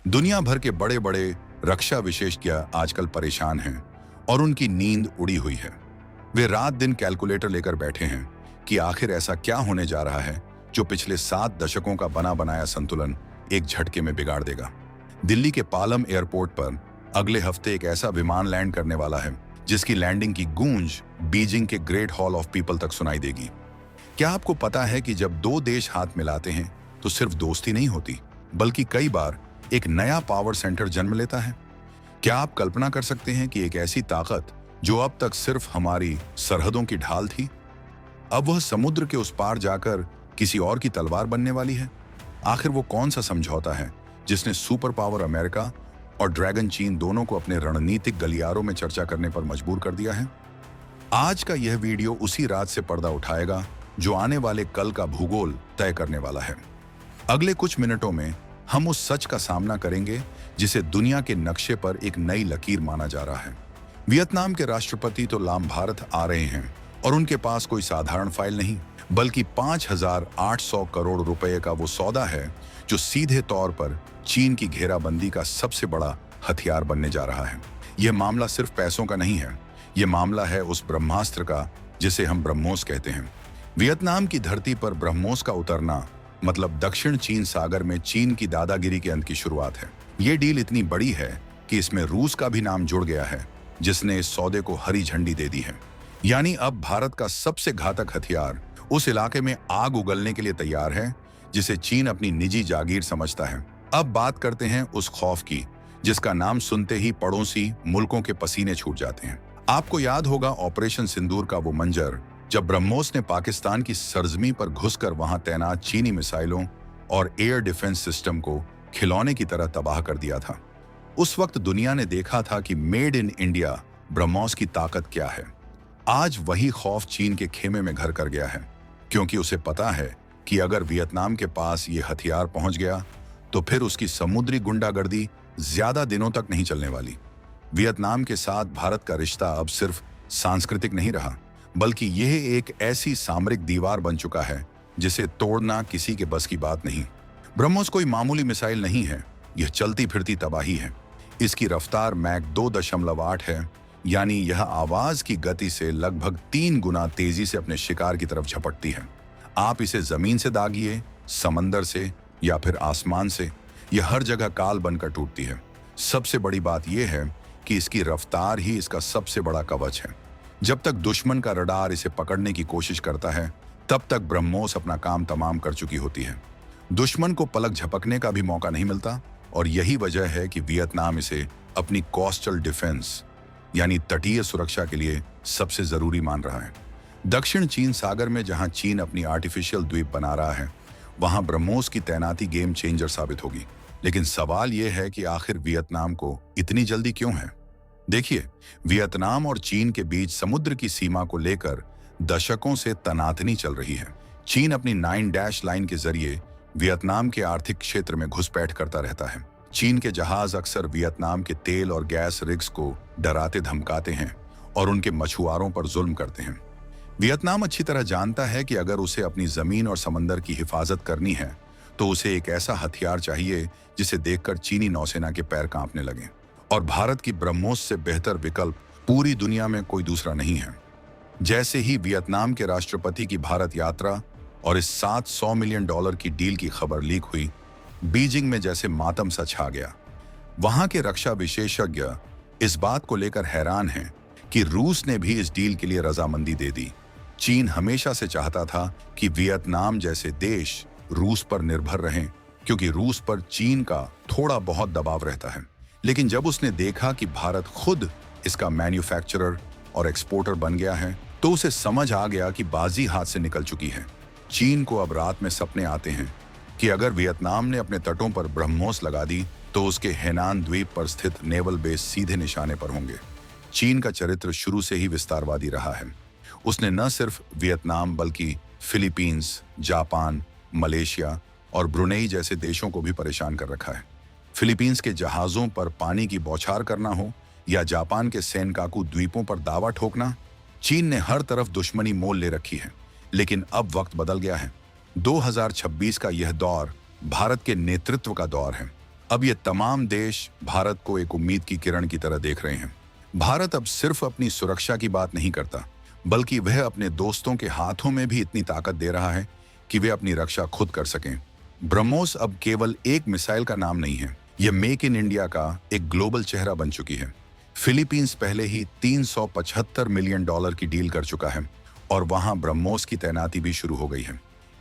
दुनिया भर के बड़े बड़े रक्षा विशेषज्ञ आजकल परेशान हैं और उनकी नींद उड़ी हुई है। वे रात दिन कैलकुलेटर लेकर बैठे हैं कि आखिर ऐसा क्या होने जा रहा है जो पिछले 7 दशकों का बना बनाया संतुलन एक झटके में बिगाड़ देगा। दिल्ली के पालम एयरपोर्ट पर अगले हफ्ते एक ऐसा विमान लैंड करने वाला है जिसकी लैंडिंग की गूंज बीजिंग के ग्रेट हॉल ऑफ पीपल तक सुनाई देगी। क्या आपको पता है कि जब दो देश हाथ मिलाते हैं तो सिर्फ दोस्ती नहीं होती, बल्कि कई बार एक नया पावर सेंटर जन्म लेता है। क्या आप कल्पना कर सकते हैं कि एक ऐसी ताकत जो अब तक सिर्फ हमारी सरहदों की ढाल थी, अब वह समुद्र के उस पार जाकर किसी और की तलवार बनने वाली है? आखिर वो कौन सा समझौता है जिसने सुपर पावर अमेरिका और ड्रैगन चीन दोनों को अपने रणनीतिक गलियारों में चर्चा करने पर मजबूर कर दिया है? आज का यह वीडियो उसी रात से पर्दा उठाएगा जो आने वाले कल का भूगोल तय करने वाला है। अगले कुछ मिनटों में हम उस सच का सामना करेंगे जिसे दुनिया के नक्शे पर एक नई लकीर माना जा रहा है। वियतनाम के राष्ट्रपति तो लाम भारत आ रहे हैं और उनके पास कोई साधारण फाइल नहीं, बल्कि 5,800 करोड़ रुपए का वो सौदा है जो सीधे तौर पर चीन की घेराबंदी का सबसे बड़ा हथियार बनने जा रहा है। यह मामला सिर्फ पैसों का नहीं है, यह मामला है उस ब्रह्मास्त्र का जिसे हम ब्रह्मोस कहते हैं। वियतनाम की धरती पर ब्रह्मोस का उतरना मतलब दक्षिण चीन सागर में चीन की दादागिरी के अंत की शुरुआत है। ये डील इतनी बड़ी है कि इसमें रूस का भी नाम जुड़ गया है, जिसने इस सौदे को हरी झंडी दे दी है। यानी अब भारत का सबसे घातक हथियार उस इलाके में आग उगलने के लिए तैयार है जिसे चीन अपनी निजी जागीर समझता है। अब बात करते हैं उस खौफ की जिसका नाम सुनते ही पड़ोसी मुल्कों के पसीने छूट जाते हैं। आपको याद होगा ऑपरेशन सिंदूर का वो मंजर जब ब्रह्मोस ने पाकिस्तान की सरजमी पर घुसकर वहां तैनात चीनी मिसाइलों और एयर डिफेंस सिस्टम को खिलौने की तरह तबाह कर दिया था। उस वक्त दुनिया ने देखा था कि मेड इन इंडिया ब्रह्मोस की ताकत क्या है। आज वही खौफ चीन के खेमे में घर कर गया है, क्योंकि उसे पता है कि अगर वियतनाम के पास ये हथियार पहुंच गया तो फिर उसकी समुद्री गुंडागर्दी ज्यादा दिनों तक नहीं चलने वाली। वियतनाम के साथ भारत का रिश्ता अब सिर्फ सांस्कृतिक नहीं रहा, बल्कि यह एक ऐसी सामरिक दीवार बन चुका है जिसे तोड़ना किसी के बस की बात नहीं। ब्रह्मोस कोई मामूली मिसाइल नहीं है, यह चलती फिरती तबाही है। इसकी रफ्तार मैक 2.8 है, यानी यह आवाज की गति से लगभग 3 गुना तेजी से अपने शिकार की तरफ झपटती है। आप इसे जमीन से दागिए, समंदर से या फिर आसमान से, यह हर जगह काल बनकर टूटती है। सबसे बड़ी बात यह है कि इसकी रफ्तार ही इसका सबसे बड़ा कवच है। जब तक दुश्मन का रडार इसे पकड़ने की कोशिश करता है, तब तक ब्रह्मोस अपना काम तमाम कर चुकी होती है। दुश्मन को पलक झपकने का भी मौका नहीं मिलता, और यही वजह है कि वियतनाम इसे अपनी कोस्टल डिफेंस यानी तटीय सुरक्षा के लिए सबसे जरूरी मान रहा है। दक्षिण चीन सागर में जहां चीन अपनी आर्टिफिशियल द्वीप बना रहा है, वहां ब्रह्मोस की तैनाती गेम चेंजर साबित होगी। लेकिन सवाल यह है कि आखिर वियतनाम को इतनी जल्दी क्यों है? देखिए, वियतनाम और चीन के बीच समुद्र की सीमा को लेकर दशकों से तनातनी चल रही है। चीन अपनी 9 डैश लाइन के जरिए वियतनाम के आर्थिक क्षेत्र में घुसपैठ करता रहता है। चीन के जहाज अक्सर वियतनाम के तेल और गैस रिग्स को डराते धमकाते हैं और उनके मछुआरों पर जुल्म करते हैं। वियतनाम अच्छी तरह जानता है कि अगर उसे अपनी जमीन और समंदर की हिफाजत करनी है तो उसे एक ऐसा हथियार चाहिए जिसे देखकर चीनी नौसेना के पैर कांपने लगें। और भारत की ब्रह्मोस से बेहतर विकल्प पूरी दुनिया में कोई दूसरा नहीं है। जैसे ही वियतनाम के राष्ट्रपति की भारत यात्रा और इस $700 मिलियन की डील की खबर लीक हुई, बीजिंग में जैसे मातम सा छा गया। वहां के रक्षा विशेषज्ञ इस बात को लेकर हैरान हैं कि रूस ने भी इस डील के लिए रजामंदी दे दी। चीन हमेशा से चाहता था कि वियतनाम जैसे देश रूस पर निर्भर रहें, क्योंकि रूस पर चीन का थोड़ा बहुत दबाव रहता है। लेकिन जब उसने देखा कि भारत खुद इसका मैन्युफैक्चरर और एक्सपोर्टर बन गया है, तो उसे समझ आ गया कि बाजी हाथ से निकल चुकी है। चीन को अब रात में सपने आते हैं कि अगर वियतनाम ने अपने तटों पर ब्रह्मोस लगा दी तो उसके हेनान द्वीप पर स्थित नेवल बेस सीधे निशाने पर होंगे। चीन का चरित्र शुरू से ही विस्तारवादी रहा है। उसने न सिर्फ वियतनाम बल्कि फिलीपींस, जापान, मलेशिया और ब्रुनेई जैसे देशों को भी परेशान कर रखा है। फिलीपींस के जहाजों पर पानी की बौछार करना हो या जापान के सेनकाकू द्वीपों पर दावा ठोकना, चीन ने हर तरफ दुश्मनी मोल ले रखी है। लेकिन अब वक्त बदल गया है। 2026 का यह दौर भारत के नेतृत्व का दौर है। अब ये तमाम देश भारत को एक उम्मीद की किरण की तरह देख रहे हैं। भारत अब सिर्फ अपनी सुरक्षा की बात नहीं करता, बल्कि वह अपने दोस्तों के हाथों में भी इतनी ताकत दे रहा है कि वे अपनी रक्षा खुद कर सकें। ब्रह्मोस अब केवल एक मिसाइल का नाम नहीं है, यह मेक इन इंडिया का एक ग्लोबल चेहरा बन चुकी है। फिलीपींस पहले ही $375 मिलियन की डील कर चुका है और वहां ब्रह्मोस की तैनाती भी शुरू हो गई है।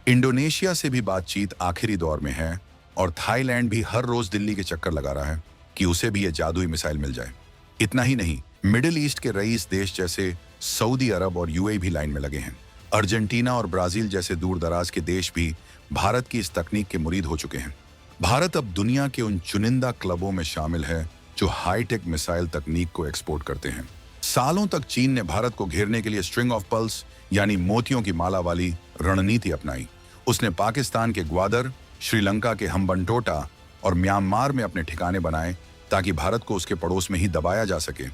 इंडोनेशिया से भी बातचीत आखिरी दौर में है और थाईलैंड भी हर रोज दिल्ली के चक्कर लगा रहा है कि उसे भी यह जादुई मिसाइल मिल जाए। इतना ही नहीं, मिडिल ईस्ट के रईस देश जैसे सऊदी अरब और यूएई भी लाइन में लगे हैं। अर्जेंटीना और ब्राजील जैसे दूर दराज के देश भी भारत की इस तकनीक के मुरीद हो चुके हैं। भारत अब दुनिया के उन चुनिंदा क्लबों में शामिल है जो हाईटेक मिसाइल तकनीक को एक्सपोर्ट करते हैं। सालों तक चीन ने भारत को घेरने के लिए स्ट्रिंग ऑफ पर्ल्स यानी मोतियों की माला वाली रणनीति अपनाई। उसने पाकिस्तान के ग्वादर, श्रीलंका के हम्बनटोटा और म्यांमार में अपने ठिकाने बनाए ताकि भारत को उसके पड़ोस में ही दबाया जा सके।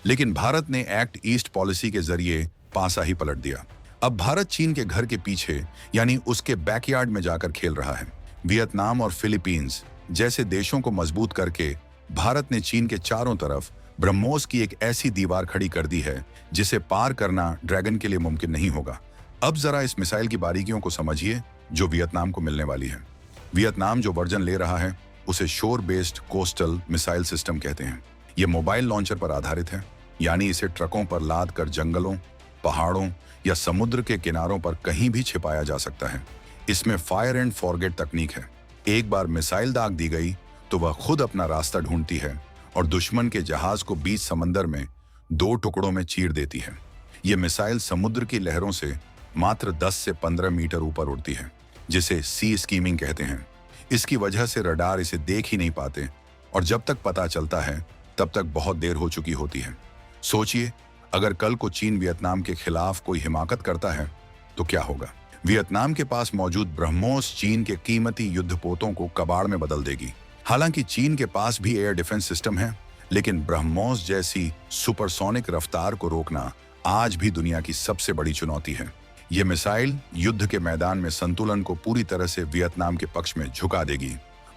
लेकिन भारत ने एक्ट ईस्ट पॉलिसी के जरिए पासा ही पलट दिया। अब भारत चीन के घर के पीछे यानी उसके बैकयार्ड में जाकर खेल रहा है। वियतनाम और फिलीपींस जैसे देशों को मजबूत करके भारत ने चीन के चारों तरफ ब्रह्मोस की एक ऐसी दीवार खड़ी कर दी है जिसे पार करना ड्रैगन के लिए मुमकिन नहीं होगा। अब जरा इस मिसाइल की बारीकियों को समझिए जो वियतनाम को मिलने वाली है। वियतनाम जो वर्जन ले रहा है उसे शोर बेस्ड कोस्टल मिसाइल सिस्टम कहते हैं। यह मोबाइल लॉन्चर पर आधारित है, यानी इसे ट्रकों पर लाद कर जंगलों, पहाड़ों या समुद्र के किनारों पर कहीं भी छिपाया जा सकता है। इसमें फायर एंड फॉरगेट तकनीक है। एक बार मिसाइल दाग दी गई तो वह खुद अपना रास्ता ढूंढती है और दुश्मन के जहाज को बीच समंदर में 2 टुकड़ों में चीर देती है। यह मिसाइल समुद्र की लहरों से मात्र 10 से 15 मीटर ऊपर उड़ती है, जिसे सी स्कीमिंग कहते हैं। इसकी वजह से रडार इसे देख ही नहीं पाते और जब तक पता चलता है तब तक बहुत देर हो चुकी होती है। सोचिए, अगर कल को चीन वियतनाम के खिलाफ कोई हिमाकत करता है तो क्या होगा। वियतनाम के पास मौजूद ब्रह्मोस चीन के कीमती युद्धपोतों को कबाड़ में बदल देगी। हालांकि चीन के पास भी एयर डिफेंस सिस्टम है, लेकिन ब्रह्मोस जैसी सुपरसोनिक रफ्तार को रोकना आज भी दुनिया की सबसे बड़ी चुनौती है। यह मिसाइल युद्ध के मैदान में संतुलन को पूरी तरह से वियतनाम के पक्ष में झुका देगी।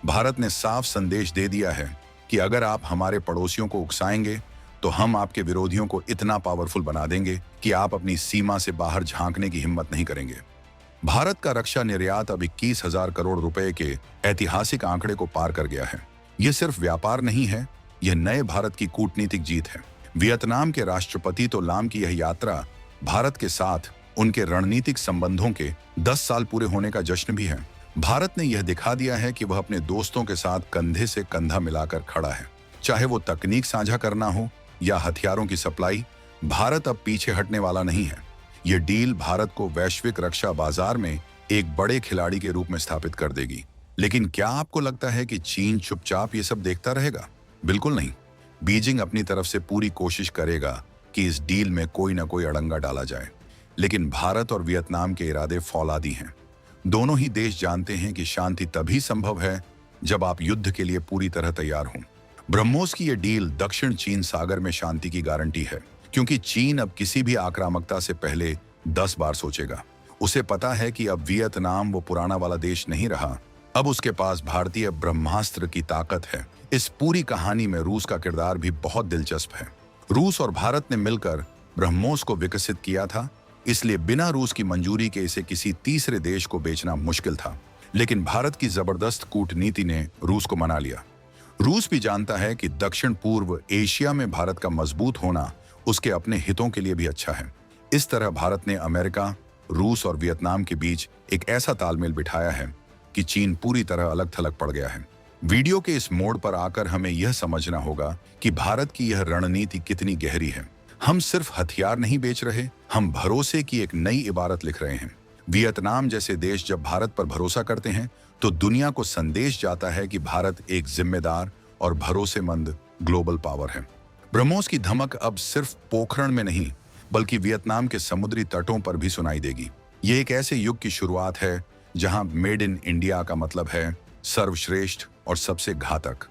भारत ने साफ संदेश दे दिया है कि अगर आप हमारे पड़ोसियों को उकसाएंगे तो हम आपके विरोधियों को इतना पावरफुल बना देंगे कि आप अपनी सीमा से बाहर झांकने की हिम्मत नहीं करेंगे। भारत का रक्षा निर्यात अब 21,000 करोड़ रुपए के ऐतिहासिक आंकड़े को पार कर गया है। यह सिर्फ व्यापार नहीं है, यह नए भारत की कूटनीतिक जीत है। वियतनाम के राष्ट्रपति तो लाम की यह यात्रा भारत के साथ उनके रणनीतिक संबंधों के 10 साल पूरे होने का जश्न भी है। भारत ने यह दिखा दिया है कि वह अपने दोस्तों के साथ कंधे से कंधा मिलाकर खड़ा है। चाहे वो तकनीक साझा करना हो या हथियारों की सप्लाई, भारत अब पीछे हटने वाला नहीं है। यह डील भारत को वैश्विक रक्षा बाजार में एक बड़े खिलाड़ी के रूप में स्थापित कर देगी। लेकिन क्या आपको लगता है कि चीन चुपचाप ये सब देखता रहेगा? बिल्कुल नहीं। बीजिंग अपनी तरफ से पूरी कोशिश करेगा कि इस डील में कोई ना कोई अड़ंगा डाला जाए। लेकिन भारत और वियतनाम के इरादे फौलादी हैं। दोनों ही देश जानते हैं कि शांति तभी संभव है जब आप युद्ध के लिए पूरी तरह तैयार हों। ब्रह्मोस की यह डील दक्षिण चीन सागर में शांति की गारंटी है, क्योंकि चीन अब किसी भी आक्रामकता से पहले 10 बार सोचेगा। उसे पता है कि अब वियतनाम वो पुराना वाला देश नहीं रहा, अब उसके पास भारतीय ब्रह्मास्त्र की ताकत है। इस पूरी कहानी में रूस का किरदार भी बहुत दिलचस्प है। रूस और भारत ने मिलकर ब्रह्मोस को विकसित किया था, इसलिए बिना रूस की मंजूरी के इसे किसी तीसरे देश को बेचना मुश्किल था। लेकिन भारत की जबरदस्त कूटनीति ने रूस को मना लिया। रूस भी जानता है कि दक्षिण पूर्व एशिया में भारत का मजबूत होना उसके अपने हितों के लिए भी अच्छा है। इस तरह भारत ने अमेरिका, रूस और वियतनाम के बीच एक ऐसा तालमेल बिठाया है कि चीन पूरी तरह अलग थलग पड़ गया है। वीडियो के इस मोड़ पर आकर हमें यह समझना होगा कि भारत की यह रणनीति कितनी गहरी है। हम सिर्फ हथियार नहीं बेच रहे, हम भरोसे की एक नई इबारत लिख रहे हैं। वियतनाम जैसे देश जब भारत पर भरोसा करते हैं तो दुनिया को संदेश जाता है कि भारत एक जिम्मेदार और भरोसेमंद ग्लोबल पावर है। ब्रह्मोस की धमक अब सिर्फ पोखरण में नहीं, बल्कि वियतनाम के समुद्री तटों पर भी सुनाई देगी। ये एक ऐसे युग की शुरुआत है जहां मेड इन इंडिया का मतलब है सर्वश्रेष्ठ और सबसे घातक।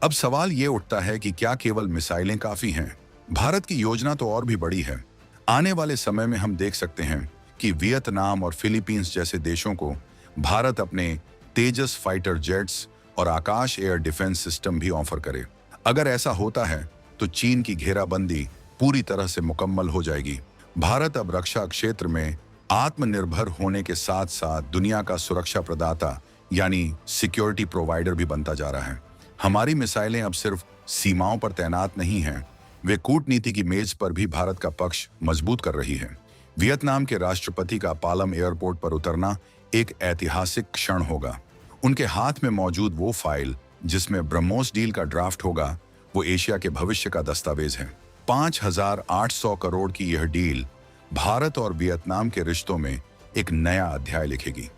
अब सवाल ये उठता है कि क्या केवल मिसाइलें काफी हैं? भारत की योजना तो और भी बड़ी है। आने वाले समय में हम देख सकते हैं कि वियतनाम और फिलीपींस जैसे देशों को भारत अपने तेजस फाइटर जेट्स, और आकाश एयर डिफेंस सिस्टम भी ऑफर करे। अगर ऐसा होता है तो चीन की घेराबंदी पूरी तरह से मुकम्मल हो जाएगी। भारत अब रक्षा क्षेत्र में आत्मनिर्भर होने के साथ साथ दुनिया का सुरक्षा प्रदाता यानी सिक्योरिटी प्रोवाइडर भी बनता जा रहा है। हमारी मिसाइलें अब सिर्फ सीमाओं पर तैनात नहीं हैं, वे कूटनीति की मेज पर भी भारत का पक्ष मजबूत कर रही है। वियतनाम के राष्ट्रपति का पालम एयरपोर्ट पर उतरना एक ऐतिहासिक क्षण होगा। उनके हाथ में मौजूद वो फाइल जिसमें ब्रह्मोस डील का ड्राफ्ट होगा, वो एशिया के भविष्य का दस्तावेज है। 5,800 करोड़ की यह डील भारत और वियतनाम के रिश्तों में एक नया अध्याय लिखेगी।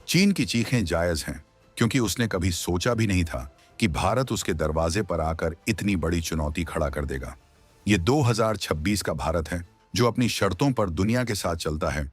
चीन की चीखें जायज हैं, क्योंकि उसने कभी सोचा भी नहीं था कि भारत उसके दरवाजे पर आकर इतनी बड़ी चुनौती खड़ा कर देगा। ये 2026 का भारत है जो अपनी शर्तों पर दुनिया के साथ चलता है